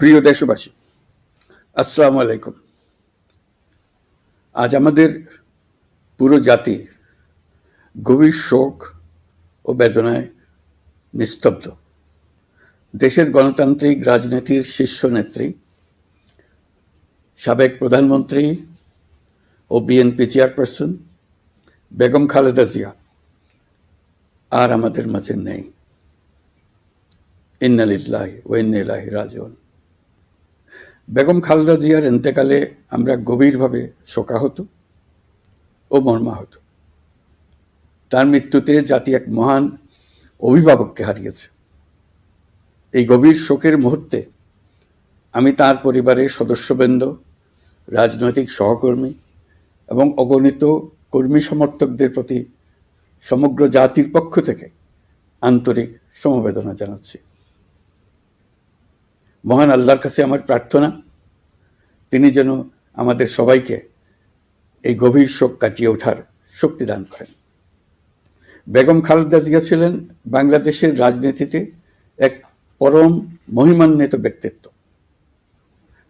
প্রিয় দেশবাসী, আসসালামু আলাইকুম। আজ আমাদের পুরো জাতি গভীর শোক ও বেদনায় নিস্তব্ধ। দেশের গণতান্ত্রিক রাজনীতির শীর্ষ নেত্রী, সাবেক প্রধানমন্ত্রী ও বিএনপি চেয়ারপারসন বেগম খালেদা জিয়া আর আমাদের মাঝে নেই। ইন্না লিল্লাহি ওয়া ইন্না ইলাইহি রাজিউন। বেগম খালেদা জিয়ার ইন্তেকালে আমরা গভীরভাবে শোকাহত ও মর্মাহত। তার মৃত্যুতে জাতি এক মহান অভিভাবককে হারিয়েছে। এই গভীর শোকের মুহূর্তে আমি তার পরিবারের সদস্যবৃন্দ, রাজনৈতিক সহকর্মী এবং অগণিত কর্মী সমর্থকদের প্রতি সমগ্র জাতির পক্ষ থেকে আন্তরিক সমবেদনা জানাচ্ছি। মহান আল্লাহর কাছে আমার প্রার্থনা, তিনি যেন আমাদের সবাইকে এই গভীর শোক কাটিয়ে ওঠার শক্তি দান করেন। বেগম খালেদা জিয়া ছিলেন বাংলাদেশের রাজনীতিতে এক পরম মহিমান্বিত ব্যক্তিত্ব।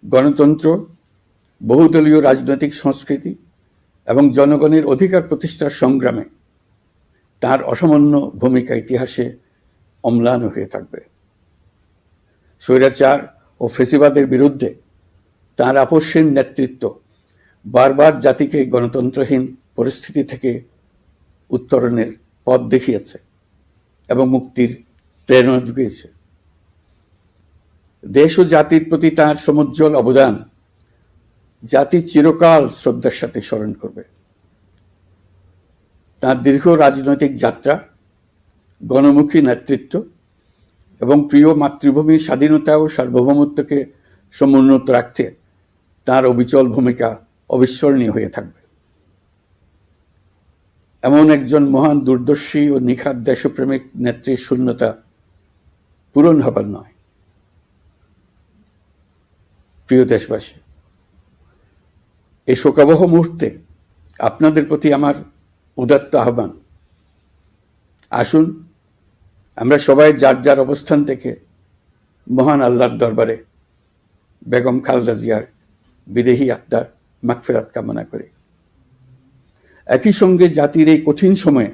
গণতন্ত্র, বহুদলীয় রাজনৈতিক সংস্কৃতি এবং জনগণের অধিকার প্রতিষ্ঠার সংগ্রামে তার অসামান্য ভূমিকা ইতিহাসে অম্লান হয়ে থাকবে। স্বৈরাচার ও ফেসিবাদের বিরুদ্ধে তার আপসহীন নেতৃত্ব বারবার জাতিকে গণতন্ত্রহীন পরিস্থিতি থেকে উত্তরণের পথ দেখিয়েছে এবং মুক্তির প্রেরণা জুগিয়েছে। দেশ ও জাতির প্রতি তার সমুজ্জ্বল অবদান জাতি চিরকাল শ্রদ্ধার সাথে স্মরণ করবে। তার দীর্ঘ রাজনৈতিক যাত্রা, গণমুখী নেতৃত্ব এবং প্রিয় মাতৃভূমির স্বাধীনতা ও সার্বভৌমত্বকে সমুন্নত রাখতে তার অবিচল ভূমিকা অবিস্মরণীয় হয়ে থাকবে। এমন একজন মহান দূরদর্শী ও নিখাদ দেশপ্রেমিক নেত্রীর শূন্যতা পূরণ হবার নয়। প্রিয় দেশবাসী, এই শোকাবহ মুহূর্তে আপনাদের প্রতি আমার উদাত্ত আহ্বান, আসুন আমরা সবাই যার যার অবস্থান থেকে মহান আল্লাহর দরবারে বেগম খালেদা জিয়ার বিদেহী আত্মার মাগফিরাত কামনা করি। একই সঙ্গে জাতির এই কঠিন সময়ে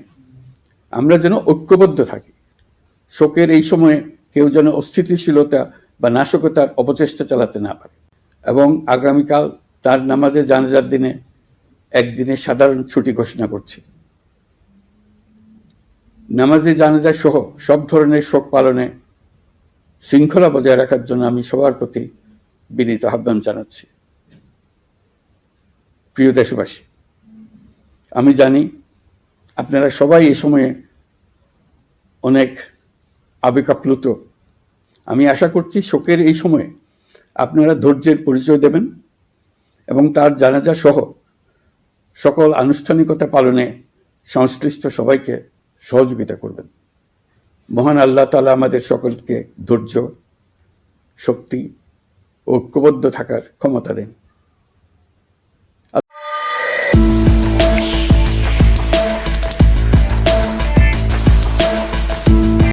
আমরা যেন ঐক্যবদ্ধ থাকি। শোকের এই সময়ে কেউ যেন অস্থিতিশীলতা বা নাশকতার অপচেষ্টা চালাতে না পারে। এবং আগামীকাল তার নামাজে জানাজার দিনে একদিনের সাধারণ ছুটি ঘোষণা করছি। নামাজে জানাজা সহ সব ধরনের শোক পালনে শৃঙ্খলা বজায় রাখার জন্য আমি সবার প্রতি বিনীত আহ্বান জানাচ্ছি। প্রিয় দেশবাসী, আমি জানি আপনারা সবাই এই সময়ে অনেক আবেগাপ্লুত। আমি আশা করছি শোকের এই সময়ে আপনারা ধৈর্যের পরিচয় দেবেন এবং তার জানাজা সহ সকল আনুষ্ঠানিকতা পালনে সংশ্লিষ্ট সবাইকে সহযোগিতা করবেন। মহান আল্লাহ তাআলা আমাদের সকলকে ধৈর্য, শক্তি ও ঐক্যবদ্ধ থাকার ক্ষমতা দেন।